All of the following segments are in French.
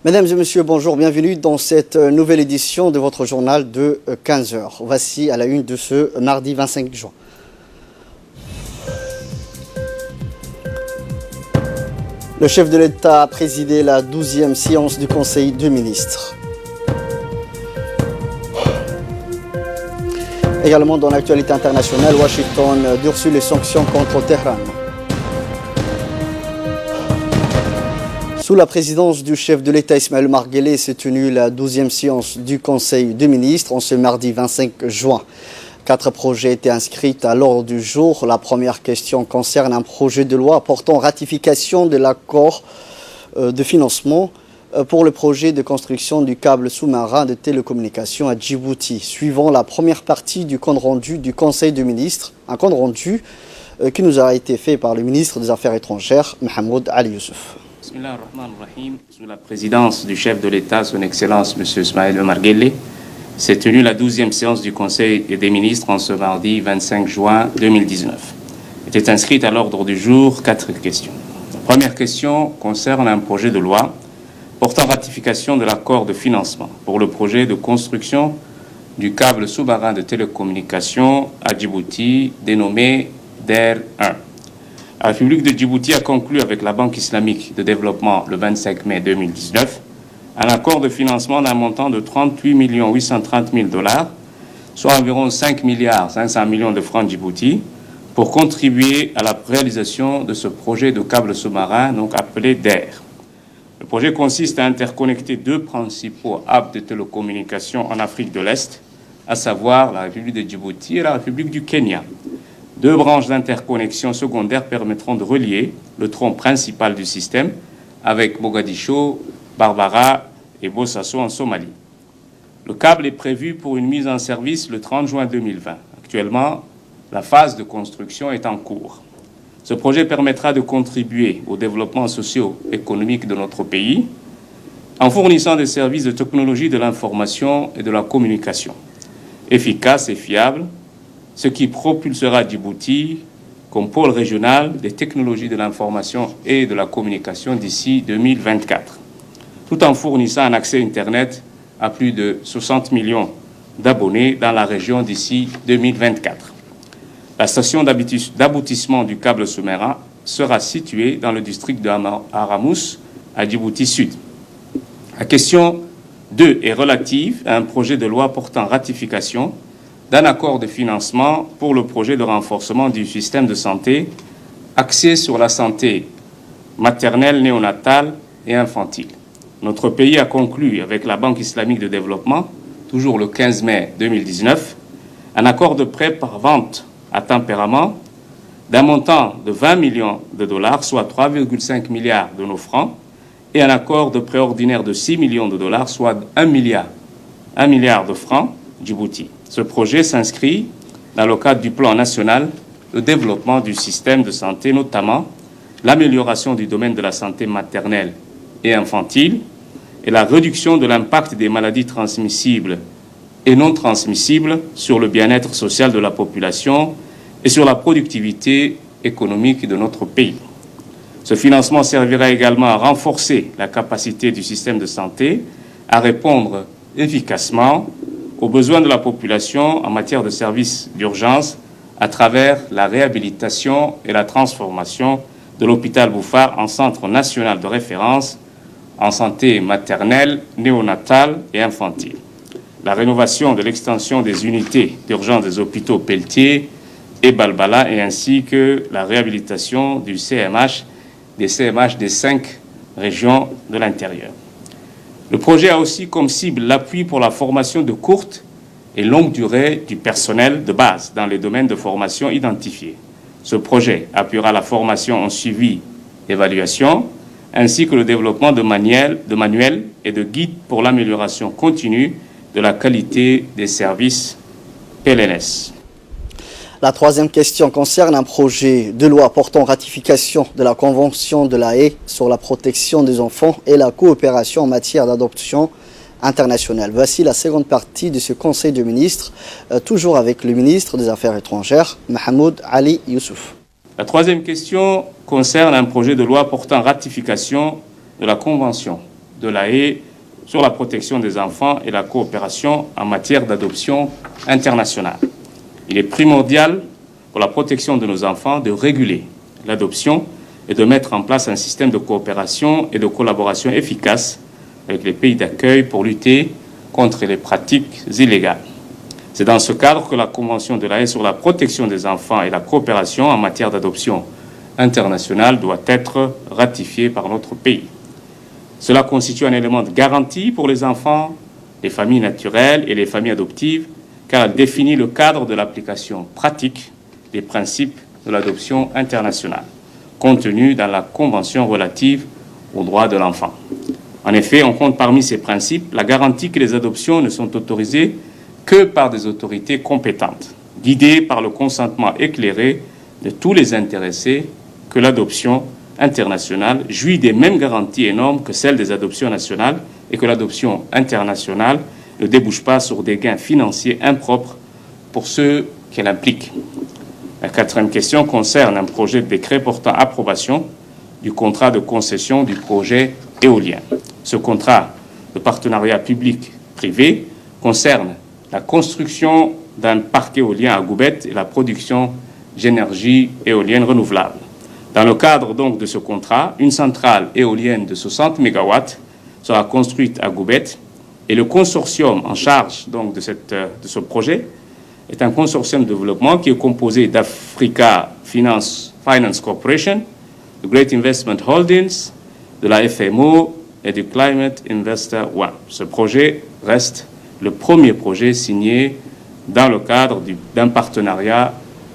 Mesdames et messieurs, bonjour, bienvenue dans cette nouvelle édition de votre journal de 15 heures. Voici à la une de ce mardi 25 juin. Le chef de l'État a présidé la 12e séance du Conseil des ministres. Également dans l'actualité internationale, Washington durcit les sanctions contre Téhéran. Sous la présidence du chef de l'État Ismaël Omar Guelleh s'est tenue la 12e séance du Conseil des ministres en ce mardi 25 juin. 4 projets étaient inscrits à l'ordre du jour. La première question concerne un projet de loi portant ratification de l'accord de financement pour le projet de construction du câble sous-marin de télécommunications à Djibouti, suivant la première partie du compte rendu du Conseil des ministres, un compte rendu qui nous a été fait par le ministre des Affaires étrangères, Mahmoud Ali Youssouf. Sous la présidence du chef de l'État, son Excellence M. Ismaël Omar Guelleh, s'est tenue la 12e séance du Conseil des ministres en ce mardi 25 juin 2019. Étaient inscrites à l'ordre du jour 4 questions. La première question concerne un projet de loi portant ratification de l'accord de financement pour le projet de construction du câble sous-marin de télécommunications à Djibouti, dénommé DER 1. La République de Djibouti a conclu avec la Banque islamique de développement le 25 mai 2019 un accord de financement d'un montant de 38 830 000 $, soit environ 5 500 millions de francs djibouti, pour contribuer à la réalisation de ce projet de câble sous-marin, donc appelé DER. Le projet consiste à interconnecter 2 principaux hubs de télécommunications en Afrique de l'Est, à savoir la République de Djibouti et la République du Kenya. 2 branches d'interconnexion secondaires permettront de relier le tronc principal du système avec Mogadiscio, Barbara et Bosaso en Somalie. Le câble est prévu pour une mise en service le 30 juin 2020. Actuellement, la phase de construction est en cours. Ce projet permettra de contribuer au développement socio-économique de notre pays en fournissant des services de technologie de l'information et de la communication efficaces et fiables, ce qui propulsera Djibouti comme pôle régional des technologies de l'information et de la communication d'ici 2024, tout en fournissant un accès Internet à plus de 60 millions d'abonnés dans la région d'ici 2024. La station d'aboutissement du câble sous-marin sera située dans le district de Haramous, à Djibouti Sud. La question 2 est relative à un projet de loi portant ratification d'un accord de financement pour le projet de renforcement du système de santé axé sur la santé maternelle, néonatale et infantile. Notre pays a conclu avec la Banque islamique de développement, toujours le 15 mai 2019, un accord de prêt par vente à tempérament d'un montant de 20 millions de $, soit 3,5 milliards de nos francs, et un accord de prêt ordinaire de 6 millions de $, soit 1 milliard de francs Djibouti. Ce projet s'inscrit dans le cadre du plan national de développement du système de santé, notamment l'amélioration du domaine de la santé maternelle et infantile et la réduction de l'impact des maladies transmissibles et non transmissibles sur le bien-être social de la population et sur la productivité économique de notre pays. Ce financement servira également à renforcer la capacité du système de santé à répondre efficacement aux besoins de la population en matière de services d'urgence à travers la réhabilitation et la transformation de l'hôpital Bouffar en centre national de référence en santé maternelle, néonatale et infantile. La rénovation de l'extension des unités d'urgence des hôpitaux Pelletier et Balbala et ainsi que la réhabilitation des CMH des 5 régions de l'intérieur. Le projet a aussi comme cible l'appui pour la formation de courte et longue durée du personnel de base dans les domaines de formation identifiés. Ce projet appuiera la formation en suivi, évaluation, ainsi que le développement de manuels et de guides pour l'amélioration continue de la qualité des services PLNS. La troisième question concerne un projet de loi portant ratification de la Convention de la Haye sur la protection des enfants et la coopération en matière d'adoption internationale. Voici la seconde partie de ce Conseil de ministres, toujours avec le ministre des Affaires étrangères, Mahmoud Ali Youssouf. La troisième question concerne un projet de loi portant ratification de la Convention de La Haye sur la protection des enfants et la coopération en matière d'adoption internationale. Il est primordial pour la protection de nos enfants de réguler l'adoption et de mettre en place un système de coopération et de collaboration efficace avec les pays d'accueil pour lutter contre les pratiques illégales. C'est dans ce cadre que la Convention de La Haye sur la protection des enfants et la coopération en matière d'adoption internationale doit être ratifiée par notre pays. Cela constitue un élément de garantie pour les enfants, les familles naturelles et les familles adoptives, car elle définit le cadre de l'application pratique des principes de l'adoption internationale, contenus dans la Convention relative aux droits de l'enfant. En effet, on compte parmi ces principes la garantie que les adoptions ne sont autorisées que par des autorités compétentes, guidées par le consentement éclairé de tous les intéressés, que l'adoption internationale jouit des mêmes garanties et normes que celles des adoptions nationales et que l'adoption internationale ne débouche pas sur des gains financiers impropres pour ceux qu'elle implique. La quatrième question concerne un projet de décret portant approbation du contrat de concession du projet éolien. Ce contrat de partenariat public-privé concerne la construction d'un parc éolien à Goubette et la production d'énergie éolienne renouvelable. Dans le cadre donc de ce contrat, une centrale éolienne de 60 MW sera construite à Goubette et le consortium en charge donc de ce projet est un consortium de développement qui est composé d'Africa Finance Corporation, de Great Investment Holdings, de la FMO et du Climate Investor One. Ce projet reste le premier projet signé dans le cadre d'un partenariat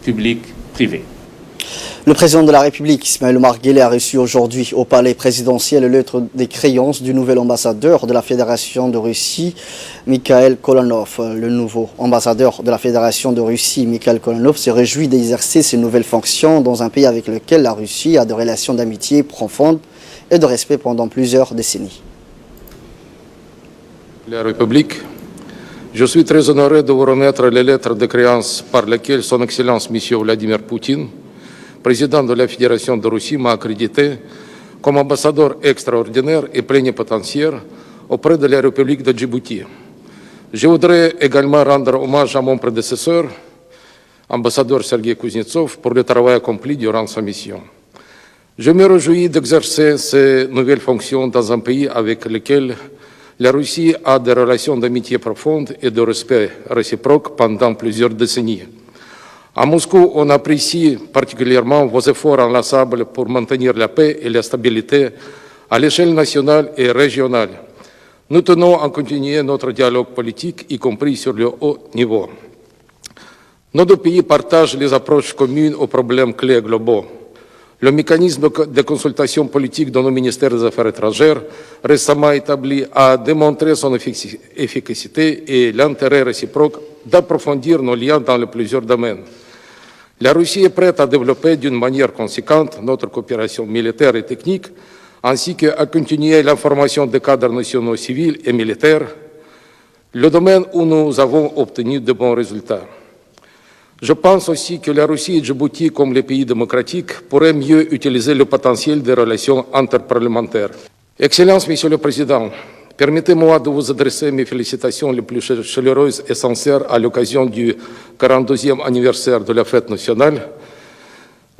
public-privé. Le président de la République, Ismaël Omar Guelleh, a reçu aujourd'hui au palais présidentiel le lettre des créances du nouvel ambassadeur de la Fédération de Russie, Mikhail Kolanov. Le nouveau ambassadeur de la Fédération de Russie, Mikhail Kolanov, se réjouit d'exercer ses nouvelles fonctions dans un pays avec lequel la Russie a des relations d'amitié profondes et de respect pendant plusieurs décennies. La République, je suis très honoré de vous remettre les lettres de créance par lesquelles Son Excellence M. Vladimir Poutine, président de la Fédération de Russie, m'a accrédité comme ambassadeur extraordinaire et plénipotentiaire auprès de la République de Djibouti. Je voudrais également rendre hommage à mon prédécesseur, ambassadeur Sergei Kuznetsov, pour le travail accompli durant sa mission. Je me réjouis d'exercer ces nouvelles fonctions dans un pays avec lequel la Russie a des relations d'amitié profondes et de respect réciproque pendant plusieurs décennies. À Moscou, on apprécie particulièrement vos efforts inlassables pour maintenir la paix et la stabilité à l'échelle nationale et régionale. Nous tenons à continuer notre dialogue politique, y compris sur le haut niveau. Nos deux pays partagent les approches communes aux problèmes clés globaux. Le mécanisme de consultation politique dans nos ministères des Affaires étrangères, récemment établi, a démontré son efficacité et l'intérêt réciproque d'approfondir nos liens dans plusieurs domaines. La Russie est prête à développer d'une manière conséquente notre coopération militaire et technique, ainsi qu'à continuer l'information des cadres nationaux civils et militaires, le domaine où nous avons obtenu de bons résultats. Je pense aussi que la Russie et Djibouti, comme les pays démocratiques, pourraient mieux utiliser le potentiel des relations interparlementaires. Excellence, Monsieur le Président, permettez-moi de vous adresser mes félicitations les plus chaleureuses et sincères à l'occasion du 42e anniversaire de la fête nationale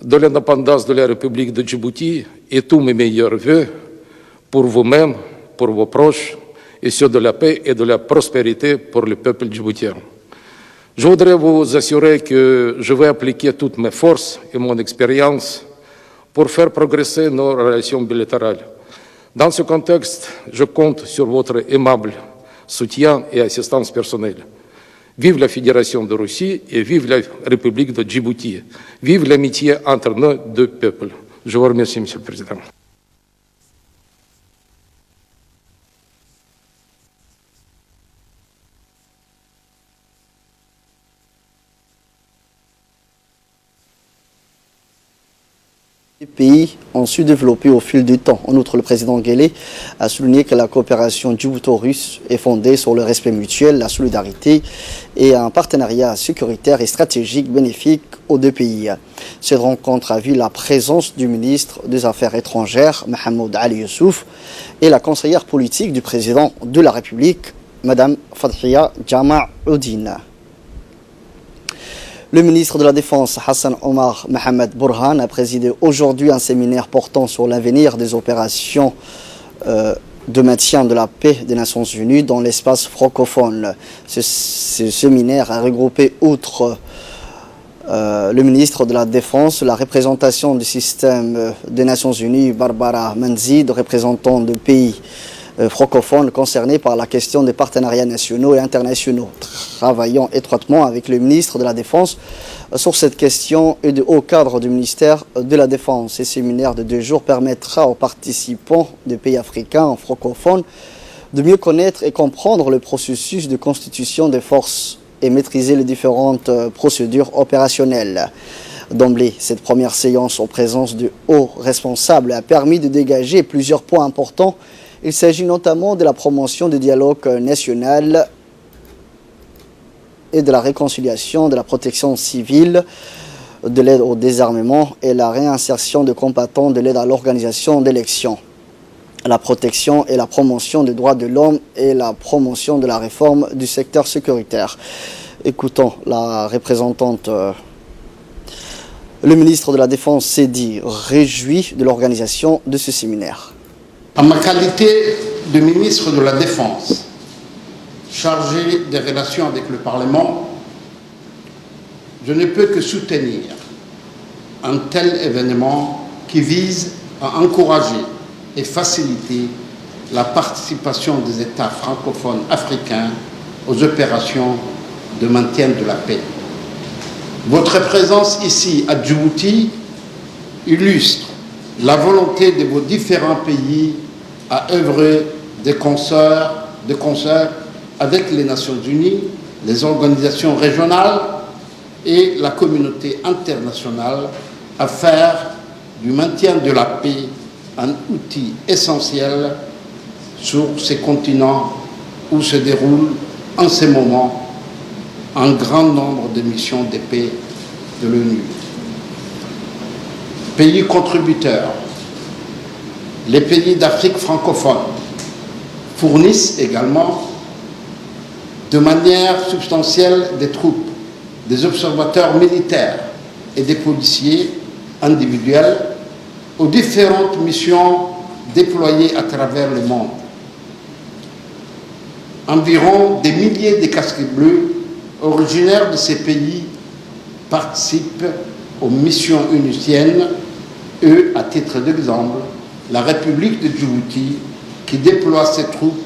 de l'indépendance de la République de Djibouti et tous mes meilleurs vœux pour vous-même, pour vos proches et ceux de la paix et de la prospérité pour le peuple djiboutien. Je voudrais vous assurer que je vais appliquer toutes mes forces et mon expérience pour faire progresser nos relations bilatérales. Dans ce contexte, je compte sur votre aimable soutien et assistance personnelle. Vive la Fédération de Russie et vive la République de Djibouti. Vive l'amitié entre nos deux peuples. Je vous remercie, Monsieur le Président. Les pays ont su développer au fil du temps. En outre, le président Guelleh a souligné que la coopération djibouto-russe est fondée sur le respect mutuel, la solidarité et un partenariat sécuritaire et stratégique bénéfique aux deux pays. Cette rencontre a vu la présence du ministre des Affaires étrangères, Mohamed Ali Youssouf, et la conseillère politique du président de la République, Madame Fadhia Jama' Oudine. Le ministre de la Défense, Hassan Omar Mohamed Bourhan, a présidé aujourd'hui un séminaire portant sur l'avenir des opérations de maintien de la paix des Nations Unies dans l'espace francophone. Ce séminaire a regroupé, outre le ministre de la Défense, la représentation du système des Nations Unies, Barbara Manzid, représentant de pays francophones concernés par la question des partenariats nationaux et internationaux, travaillant étroitement avec le ministre de la Défense sur cette question et de haut cadre du ministère de la Défense. Ce séminaire de 2 jours permettra aux participants des pays africains francophones de mieux connaître et comprendre le processus de constitution des forces et maîtriser les différentes procédures opérationnelles. D'emblée, cette première séance en présence de hauts responsables a permis de dégager plusieurs points importants. Il s'agit notamment de la promotion du dialogue national et de la réconciliation, de la protection civile, de l'aide au désarmement et la réinsertion de combattants, de l'aide à l'organisation d'élections, la protection et la promotion des droits de l'homme et la promotion de la réforme du secteur sécuritaire. Écoutons la représentante. Le ministre de la Défense s'est dit réjoui de l'organisation de ce séminaire. En ma qualité de ministre de la Défense, chargé des relations avec le Parlement, je ne peux que soutenir un tel événement qui vise à encourager et faciliter la participation des États francophones africains aux opérations de maintien de la paix. Votre présence ici à Djibouti illustre la volonté de vos différents pays à œuvrer de concert avec les Nations Unies, les organisations régionales et la communauté internationale à faire du maintien de la paix un outil essentiel sur ces continents où se déroulent en ce moment un grand nombre de missions de paix de l'ONU. Pays contributeurs, les pays d'Afrique francophone fournissent également de manière substantielle des troupes, des observateurs militaires et des policiers individuels aux différentes missions déployées à travers le monde. Environ des milliers de casques bleus originaires de ces pays participent aux missions uniciennes. À titre d'exemple, la République de Djibouti qui déploie ses troupes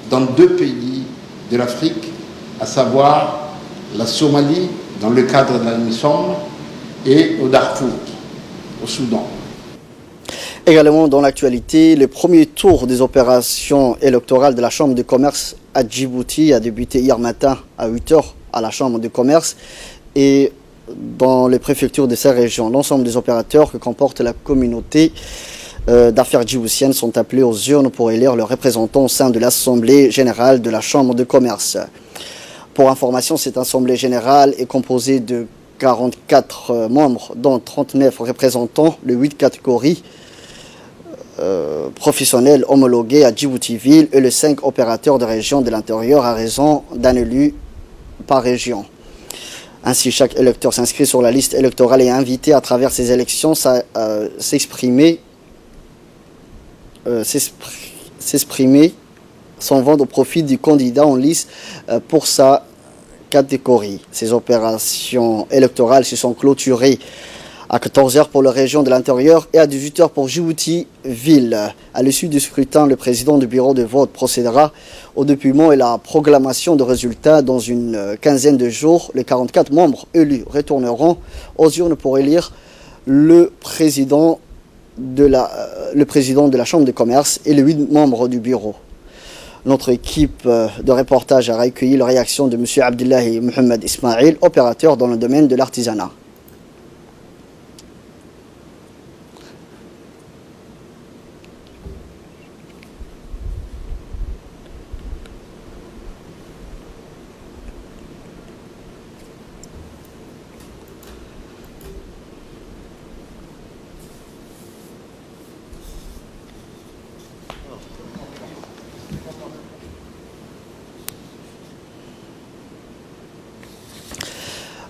dans 2 pays de l'Afrique, à savoir la Somalie dans le cadre de la MISOM et au Darfour, au Soudan. Également dans l'actualité, le premier tour des opérations électorales de la Chambre de commerce à Djibouti a débuté hier matin à 8h à la Chambre de commerce et dans les préfectures de ces régions. L'ensemble des opérateurs que comporte la communauté d'affaires djiboutiennes sont appelés aux urnes pour élire leurs représentants au sein de l'Assemblée générale de la Chambre de commerce. Pour information, cette Assemblée générale est composée de 44 membres, dont 39 représentants, les 8 catégories professionnels homologués à Djibouti-Ville et les 5 opérateurs de région de l'intérieur à raison d'un élu par région. Ainsi, chaque électeur s'inscrit sur la liste électorale et est invité à travers ces élections s'exprimer sans vendre au profit du candidat en lice pour sa catégorie. Ces opérations électorales se sont clôturées à 14h pour la région de l'intérieur et à 18h pour Djibouti-Ville. À l'issue du scrutin, le président du bureau de vote procédera au dépouillement et la proclamation de résultats dans une quinzaine de jours. Les 44 membres élus retourneront aux urnes pour élire le président de la Chambre de commerce et les 8 membres du bureau. Notre équipe de reportage a recueilli la réaction de M. Abdullahi Mohamed Ismail, opérateur dans le domaine de l'artisanat.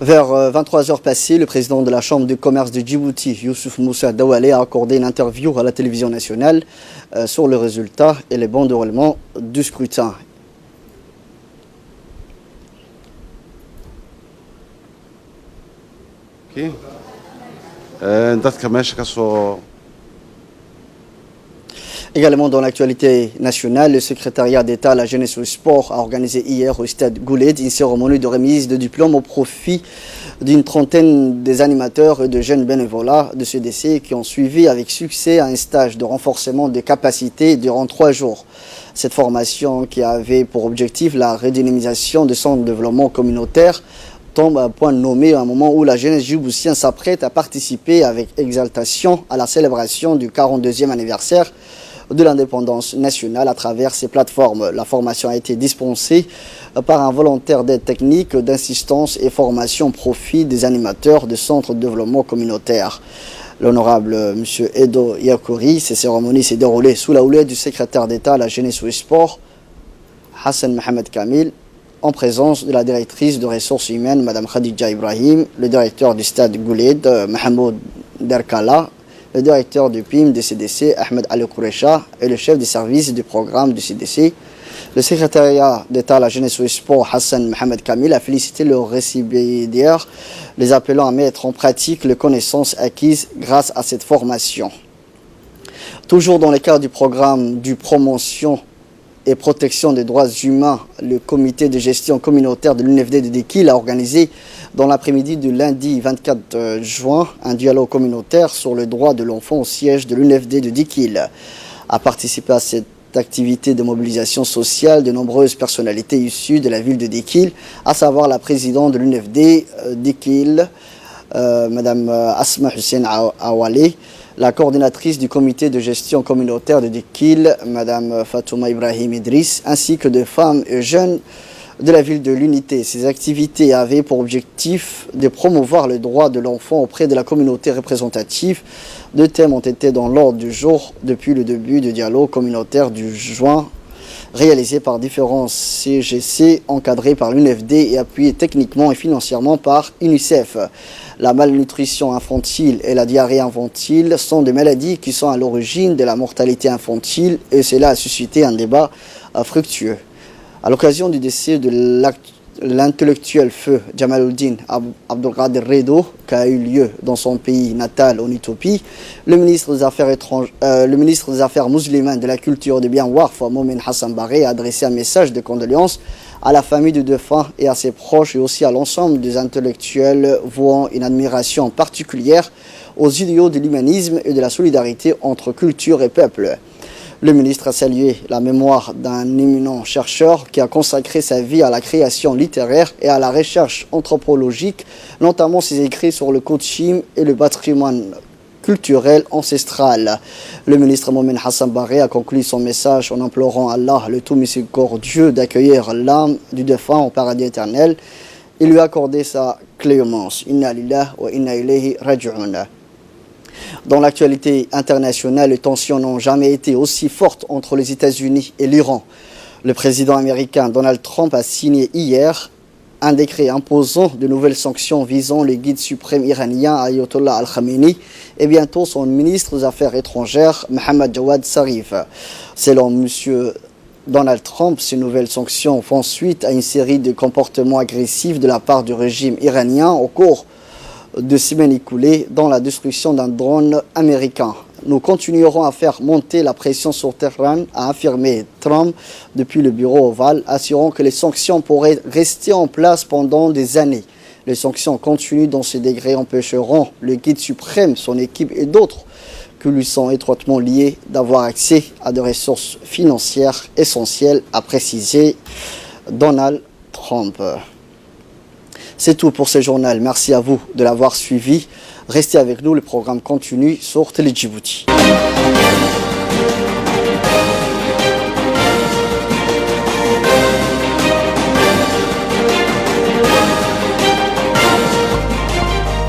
Vers 23h passées, le président de la Chambre de commerce de Djibouti, Youssouf Moussa Dawalé, a accordé une interview à la télévision nationale sur le résultat et les bons déroulements du scrutin. Également dans l'actualité nationale, le secrétariat d'État à la jeunesse et au sport a organisé hier au stade Goulet une cérémonie de remise de diplômes au profit d'une trentaine des animateurs et de jeunes bénévolats de CDC qui ont suivi avec succès un stage de renforcement des capacités durant 3 jours. Cette formation qui avait pour objectif la redynamisation des centres de développement communautaire tombe à point nommé à un moment où la jeunesse djiboutienne s'apprête à participer avec exaltation à la célébration du 42e anniversaire de l'indépendance nationale à travers ces plateformes. La formation a été dispensée par un volontaire d'aide technique, d'assistance et formation au profit des animateurs de centres de développement communautaire. L'honorable M. Edo Yakouri, ces cérémonies s'est déroulée sous la houlette du secrétaire d'État à la jeunesse et au sport, Hassan Mohamed Kamil, en présence de la directrice de ressources humaines, Mme Khadija Ibrahim, le directeur du stade Gouled, Mahmoud Derkala, le directeur du PIM du CDC, Ahmed Ali Kourecha, et le chef des services du programme du CDC. Le secrétariat d'État à la jeunesse et au sport, Hassan Mohamed Kamil, a félicité le récipiendaire, les appelant à mettre en pratique les connaissances acquises grâce à cette formation. Toujours dans le cadre du programme du promotion et protection des droits humains, le comité de gestion communautaire de l'UNFD de Dekil a organisé dans l'après-midi du lundi 24 juin un dialogue communautaire sur le droit de l'enfant au siège de l'UNFD de Dekil. A participé à cette activité de mobilisation sociale de nombreuses personnalités issues de la ville de Dekil, à savoir la présidente de l'UNFD Dekil, Mme Asma Hussein Awale, la coordinatrice du comité de gestion communautaire de Dekil, Mme Fatouma Ibrahim Idriss, ainsi que de femmes et jeunes de la ville de l'Unité. Ces activités avaient pour objectif de promouvoir le droit de l'enfant auprès de la communauté représentative. 2 thèmes ont été dans l'ordre du jour depuis le début du dialogue communautaire du juin, réalisé par différents CGC encadrés par l'UNFD et appuyés techniquement et financièrement par UNICEF. La malnutrition infantile et la diarrhée infantile sont des maladies qui sont à l'origine de la mortalité infantile et cela a suscité un débat fructueux. À l'occasion du décès de l'intellectuel feu Jamaluddin Abdelkader Redo, qui a eu lieu dans son pays natal en Éthiopie, le ministre des Affaires musulmanes, de la culture et des biens Warf, Momin Hassan Baré, a adressé un message de condoléances à la famille du défunt et à ses proches et aussi à l'ensemble des intellectuels vouant une admiration particulière aux idéaux de l'humanisme et de la solidarité entre culture et peuple. Le ministre a salué la mémoire d'un éminent chercheur qui a consacré sa vie à la création littéraire et à la recherche anthropologique, notamment ses écrits sur le coaching et le patrimoine culturel ancestral. Le ministre Momin Hassan Baré a conclu son message en implorant Allah, le tout miséricordieux, d'accueillir l'âme du défunt au paradis éternel et lui accorder sa clémence. Inna lillahi wa inna ilayhi raji'un. Dans l'actualité internationale, les tensions n'ont jamais été aussi fortes entre les États-Unis et l'Iran. Le président américain Donald Trump a signé hier un décret imposant de nouvelles sanctions visant le guide suprême iranien Ayatollah Al-Khamenei et bientôt son ministre des Affaires étrangères Mohammad Jawad Zarif. Selon M. Donald Trump, ces nouvelles sanctions font suite à une série de comportements agressifs de la part du régime iranien au cours de semaines écoulées dans la destruction d'un drone américain. Nous continuerons à faire monter la pression sur Téhéran, a affirmé Trump depuis le bureau ovale, assurant que les sanctions pourraient rester en place pendant des années. Les sanctions continues dans ce degré empêcheront le guide suprême, son équipe et d'autres qui lui sont étroitement liés d'avoir accès à des ressources financières essentielles, a précisé Donald Trump. C'est tout pour ce journal. Merci à vous de l'avoir suivi. Restez avec nous, le programme continue sur Télé Djibouti.